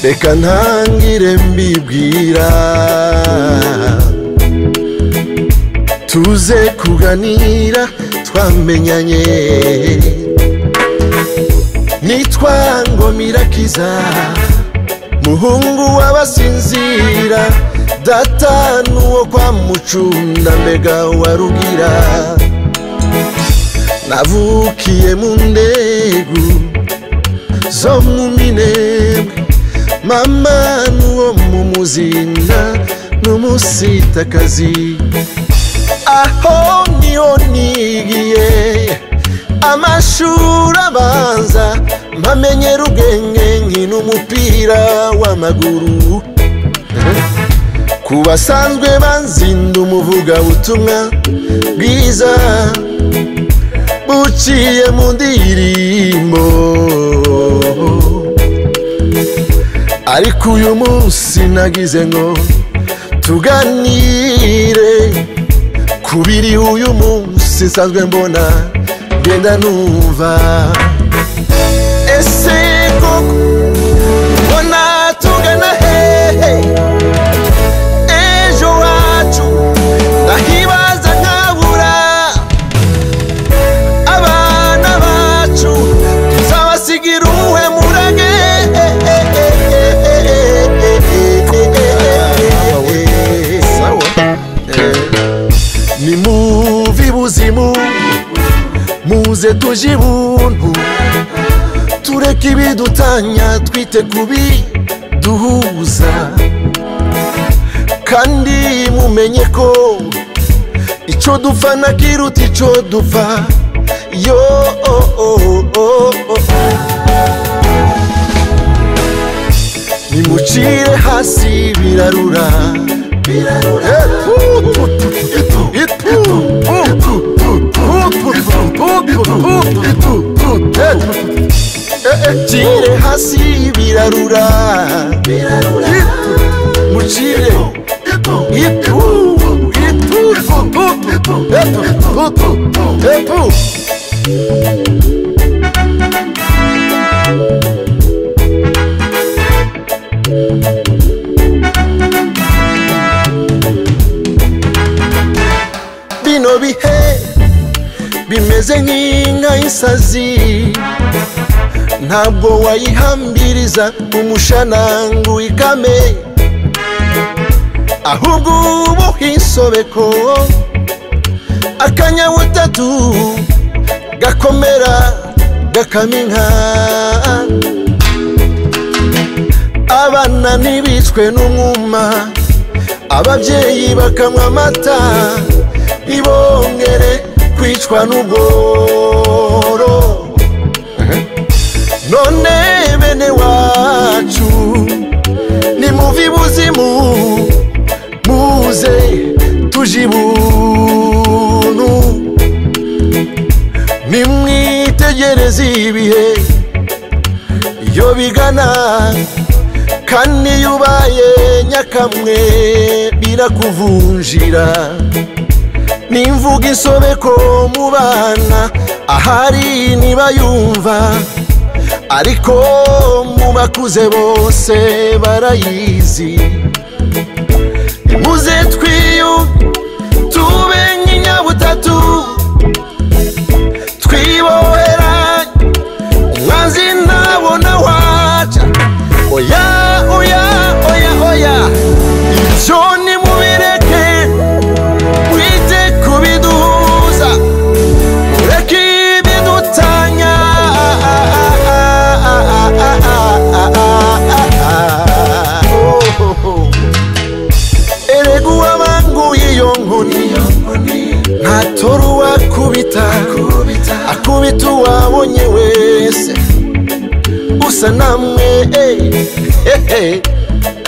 reka ntangire mbibwira tuze kuganira twamenyanye nitwa Ngomirakiza muhungu w'abasinzira data nuwo kwa Mucunda mbega warugira navukiye mu ndegu zo mu minembwe mama nuwo mu Muzinda n'umusitakazi aho niho nigiye amashuri abanza mpamenyera ubwenge nkina umupira w'amaguru ku basanzwe banzinda umuvugabutumwa bwiza buciye mu ndirimbo ariko uyu munsi nagize ngo tuganire kubiri uyu munsi nsanzwe mbona genda numva ese koko mbona tugana hehe ejo wacu ndahibaza nkabura abana bacu tuzabasigira uwuhe murage ni muvi buzimu muze tuje ibuntu tureke ibidutanya twite kubi duhuza kandi mumenye ko ico dupfa nakiruta ico dupfa yo nimucire hasi birarura Cire hasi birarura mucire bino bihe bimeze nk'inka y'insazi ntabwo wayihambiriza umushanangu ikame ahubwo ubu hisobeko akanyabutatu gakomera gakama inka abana ntibicwe n'umwuma ababyeyi bakamwa amata ntibongere kwicwa n'ubworo none bene wacu nimuvi buzimu muze tuje ibuntu nimwitegereze ibihe iyo bigana kandi iyo ubaye nyakamwe birakuvunjira nimvuga insobeko mu bana ahari ntibayumva ariko mu bakuze bose barayizi muze tube nk'inyabutatu twibohera umwanzi ntabona waca oya oya oya oya ibyo nimubireke wite kubiduhuza ureke ibidutanya erega uwabanguye iyo nkoni ntatora uwakubita akubita uwabonye wese usa namwe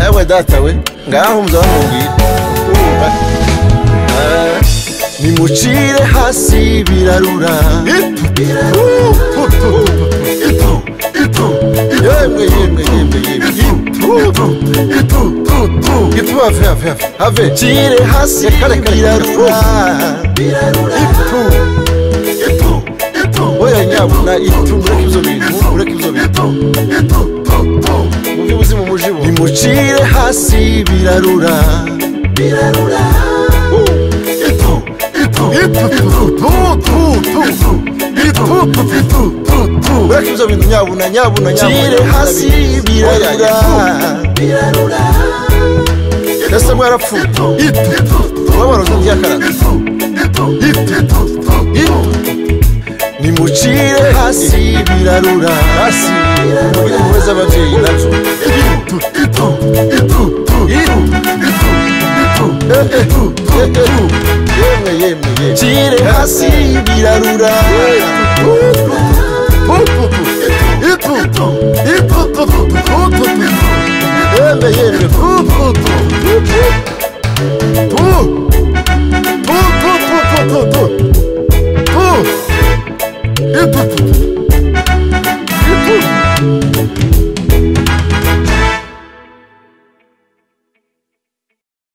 ewe data we ngaho muzabamubwira nimucire hasi birarura yemwe have cire hasi birarura oya nyabuna itu mureke ibyo bintu muvi buzimu muje nimucire hasi birarura birarura ureka ivyo bintu nyabuna cire hasi birarura ese mwarapfuye wabaroze vyakarata nimucire hasi birarura hasi impuhwe z'abavyeyi nazo yemwe cire hasi birarura yemwe